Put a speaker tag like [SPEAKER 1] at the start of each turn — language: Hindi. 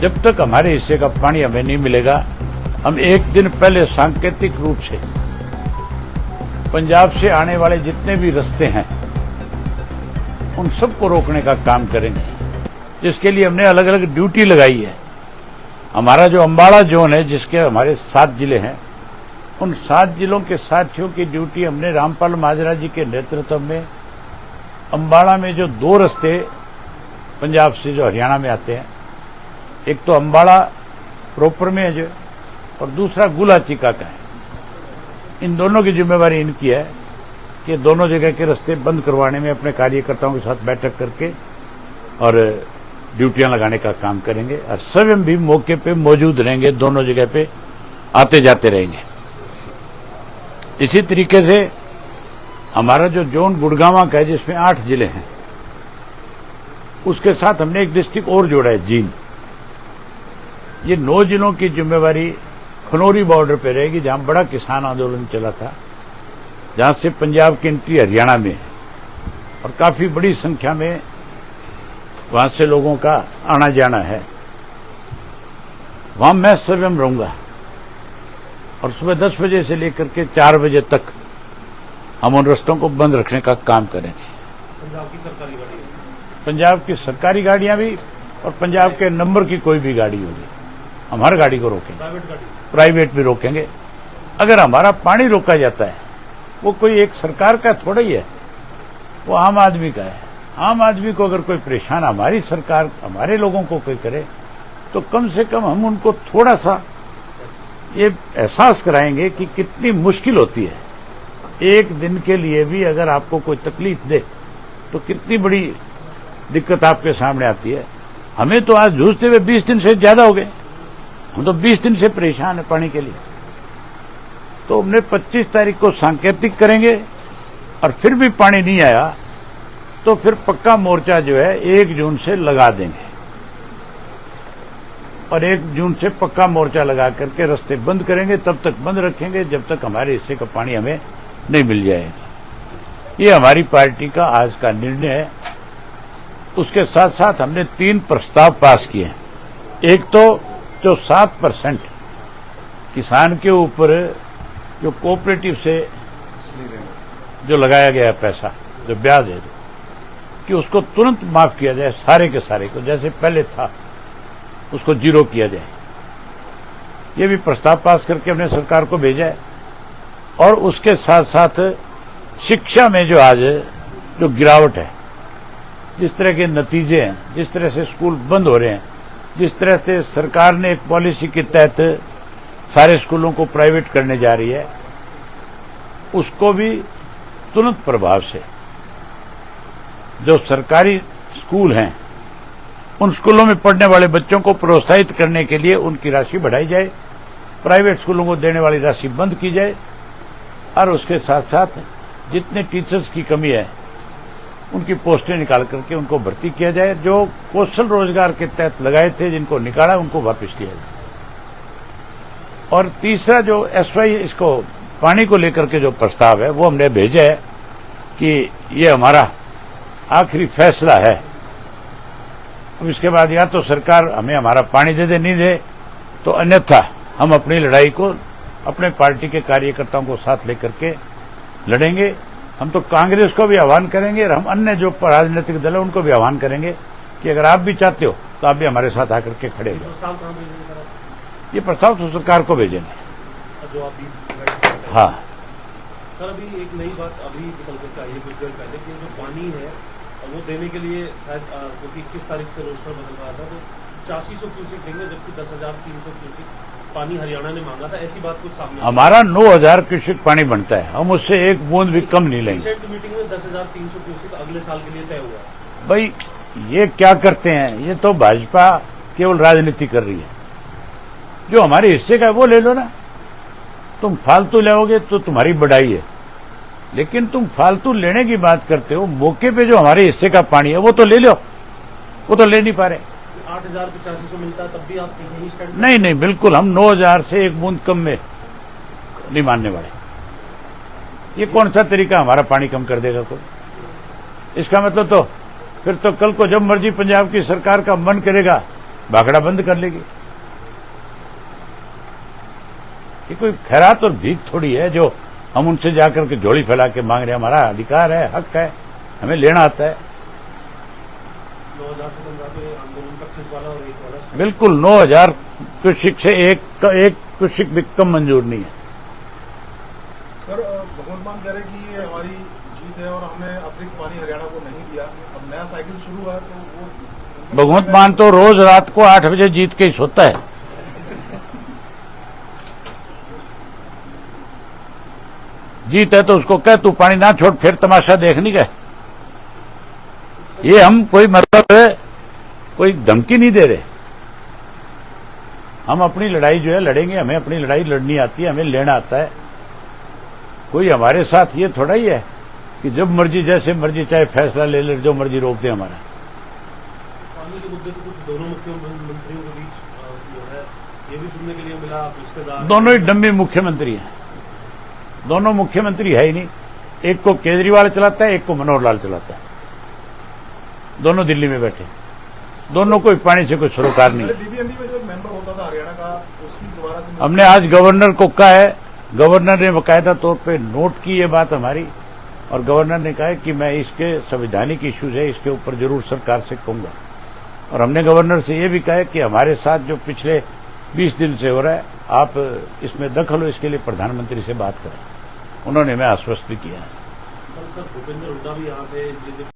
[SPEAKER 1] जब तक हमारे हिस्से का पानी हमें नहीं मिलेगा, हम एक दिन पहले सांकेतिक रूप से पंजाब से आने वाले जितने भी रास्ते हैं उन सबको रोकने का काम करेंगे, जिसके लिए हमने अलग अलग ड्यूटी लगाई है। हमारा जो अम्बाड़ा जोन है, जिसके हमारे 7 जिले हैं, उन 7 जिलों के साथियों की ड्यूटी हमने रामपाल माजरा जी के नेतृत्व में अम्बाड़ा में जो 2 रास्ते पंजाब से जो हरियाणा में आते हैं, एक तो अम्बाड़ा प्रॉपर में है जो, और दूसरा गुलाचिका का है। इन दोनों की जिम्मेवारी इनकी है कि दोनों जगह के रास्ते बंद करवाने में अपने कार्यकर्ताओं के साथ बैठक करके और ड्यूटियां लगाने का काम करेंगे, और स्वयं भी मौके पे मौजूद रहेंगे, दोनों जगह पे आते जाते रहेंगे। इसी तरीके से हमारा जो जोन गुड़गांव का है, जिसमें 8 जिले हैं, उसके साथ हमने एक डिस्ट्रिक्ट और जोड़ा है, जींद। ये 9 जिलों की जिम्मेवारी खनौरी बॉर्डर पे रहेगी, जहां बड़ा किसान आंदोलन चला था, जहां से पंजाब की एंट्री हरियाणा में, और काफी बड़ी संख्या में वहां से लोगों का आना जाना है। वहां मैं स्वयं रहूंगा, और सुबह 10 बजे से लेकर के 4 बजे तक हम उन रास्तों को बंद रखने का काम करेंगे। पंजाब की सरकारी गाड़ियां भी, और पंजाब के नंबर की कोई भी गाड़ी होगी, हम हर गाड़ी को रोकेंगे, प्राइवेट भी रोकेंगे। अगर हमारा पानी रोका जाता है, वो कोई एक सरकार का थोड़ा ही है, वो आम आदमी का है। आम आदमी को अगर कोई परेशान हमारी सरकार, हमारे लोगों को कोई करे, तो कम से कम हम उनको थोड़ा सा ये एहसास कराएंगे कि कितनी मुश्किल होती है। एक दिन के लिए भी अगर आपको कोई तकलीफ दे तो कितनी बड़ी दिक्कत आपके सामने आती है। हमें तो आज जूझते हुए 20 दिन से ज्यादा हो गए, हम तो 20 दिन से परेशान है पानी के लिए। तो हमने 25 तारीख को सांकेतिक करेंगे, और फिर भी पानी नहीं आया तो फिर पक्का मोर्चा जो है 1 जून से लगा देंगे, और 1 जून से पक्का मोर्चा लगा करके रास्ते बंद करेंगे। तब तक बंद रखेंगे जब तक हमारे हिस्से का पानी हमें नहीं मिल जाएगा। ये हमारी पार्टी का आज का निर्णय है। उसके साथ साथ हमने 3 प्रस्ताव पास किए हैं। एक तो जो 7% किसान के ऊपर जो कोऑपरेटिव से जो लगाया गया पैसा, जो ब्याज है, कि उसको तुरंत माफ किया जाए, सारे के सारे को, जैसे पहले था उसको 0 किया जाए। ये भी प्रस्ताव पास करके हमने सरकार को भेजा है। और उसके साथ साथ शिक्षा में जो आज जो गिरावट है, जिस तरह के नतीजे हैं, जिस तरह से स्कूल बंद हो रहे हैं, जिस तरह से सरकार ने एक पॉलिसी के तहत सारे स्कूलों को प्राइवेट करने जा रही है, उसको भी तुरंत प्रभाव से जो सरकारी स्कूल हैं, उन स्कूलों में पढ़ने वाले बच्चों को प्रोत्साहित करने के लिए उनकी राशि बढ़ाई जाए, प्राइवेट स्कूलों को देने वाली राशि बंद की जाए, और उसके साथ साथ जितने टीचर्स की कमी है उनकी पोस्टें निकाल करके उनको भर्ती किया जाए। जो कौशल रोजगार के तहत लगाए थे, जिनको निकाला, उनको वापस किया जाए। और तीसरा जो एसवाई, इसको पानी को लेकर के जो प्रस्ताव है, वो हमने भेजा है कि ये हमारा आखिरी फैसला है। अब इसके बाद या तो सरकार हमें हमारा पानी दे दे, नहीं दे तो अन्यथा हम अपनी लड़ाई को अपने पार्टी के कार्यकर्ताओं को साथ लेकर के लड़ेंगे। हम तो कांग्रेस को भी आह्वान करेंगे, और हम अन्य जो राजनीतिक दल है उनको भी आह्वान करेंगे कि अगर आप भी चाहते हो तो आप भी हमारे साथ आकर के खड़े हो जाओ। ये प्रस्ताव तो सरकार को भेजेंगे। हाँ
[SPEAKER 2] सर, अभी एक नई बात अभी निकल कर आई है कुछ देर पहले कि जो पानी है वो देने के लिए शायद क्योंकि 21 तारीख से रोस्टर बदल रहा था, तो 8500 क्यूसेक देंगे, जबकि 10,300 क्यूसेक पानी हरियाणा ने मांगा था। ऐसी बात कुछ सामने?
[SPEAKER 1] हमारा 9,000 क्यूसेक पानी बनता है, हम उससे एक बूंद भी कम नहीं लेंगे।
[SPEAKER 2] मीटिंग में 10,300 क्यूसेक अगले साल के लिए तय हुआ है।
[SPEAKER 1] भाई ये क्या करते हैं, ये तो भाजपा केवल राजनीति कर रही है। जो हमारे हिस्से का है वो ले लो ना। तुम फालतू लोगे तो तुम्हारी बढ़ाई है, लेकिन तुम फालतू लेने की बात करते हो। मौके पे जो हमारे हिस्से का पानी है वो तो ले लो, वो तो ले नहीं पा रहे।
[SPEAKER 2] 8,8500 मिलता है तब भी आप यही स्टैंड?
[SPEAKER 1] नहीं, बिल्कुल हम 9,000 से एक बूंद कम में नहीं मानने वाले। ये कौन सा तरीका हमारा पानी कम कर देगा कोई? इसका मतलब तो फिर तो कल को जब मर्जी पंजाब की सरकार का मन करेगा भाखड़ा बंद कर लेगी। ये कोई खैरात और भीख थोड़ी है जो हम उनसे जाकर के झोली फैला के मांग रहे हैं। हमारा अधिकार है, हक है, हमें लेना आता है।
[SPEAKER 2] 9,000 से कम रहा तो ये आंदोलन 25 वाला और 1 वाला।
[SPEAKER 1] बिल्कुल 9,000 क्यूसिक से एक क्यूसिक भी कम मंजूर नहीं है।
[SPEAKER 3] सर, भगवंत मान कह रहे कि ये हमारी जीत है और हमने अतिरिक्त पानी हरियाणा को नहीं दिया। अब नया साइकिल शुरू हुआ है तो वो
[SPEAKER 1] भगवंत मान तो रोज रात को 8 बजे जीत के ही सोता है। जीत है तो उसको कह तू पानी ना छोड़, फिर तमाशा देख नहीं गए। ये हम कोई मतलब है, कोई धमकी नहीं दे रहे। हम अपनी लड़ाई जो है लड़ेंगे, हमें अपनी लड़ाई लड़नी आती है, हमें लेना आता है। कोई हमारे साथ ये थोड़ा ही है कि जब मर्जी जैसे मर्जी चाहे फैसला ले ले, जो मर्जी रोक दे हमारा।
[SPEAKER 2] पानी के मुद्दे पर कुछ दोनों मुख्यमंत्रियों के बीच जो है ये भी सुनने के लिए मिला, रिश्तेदार
[SPEAKER 1] दोनों ही डम्मी मुख्यमंत्री हैं। दोनों मुख्यमंत्री है ही नहीं। एक को केजरीवाल चलाता है, एक को मनोहर लाल चलाता है। दोनों दिल्ली में बैठे, दोनों को पानी से कोई सरोकार नहीं है।
[SPEAKER 3] बीबीएमबी में जो मेंबर होता था हरियाणा का, उसकी दोबारा से
[SPEAKER 1] हमने आज गवर्नर को कहा है, गवर्नर ने बाकायदा तौर पे नोट की ये बात हमारी, और गवर्नर ने कहा है कि मैं इसके संवैधानिक इश्यूज है, इसके ऊपर जरूर सरकार से कहूंगा। और हमने गवर्नर से ये भी कहा है कि हमारे साथ जो पिछले 20 दिन से हो रहा है, आप इसमें दखल हो, इसके लिए प्रधानमंत्री से बात करें। उन्होंने हमें आश्वस्त भी किया है।
[SPEAKER 2] सर भूपेंद्र हुड्डा भी यहाँ पे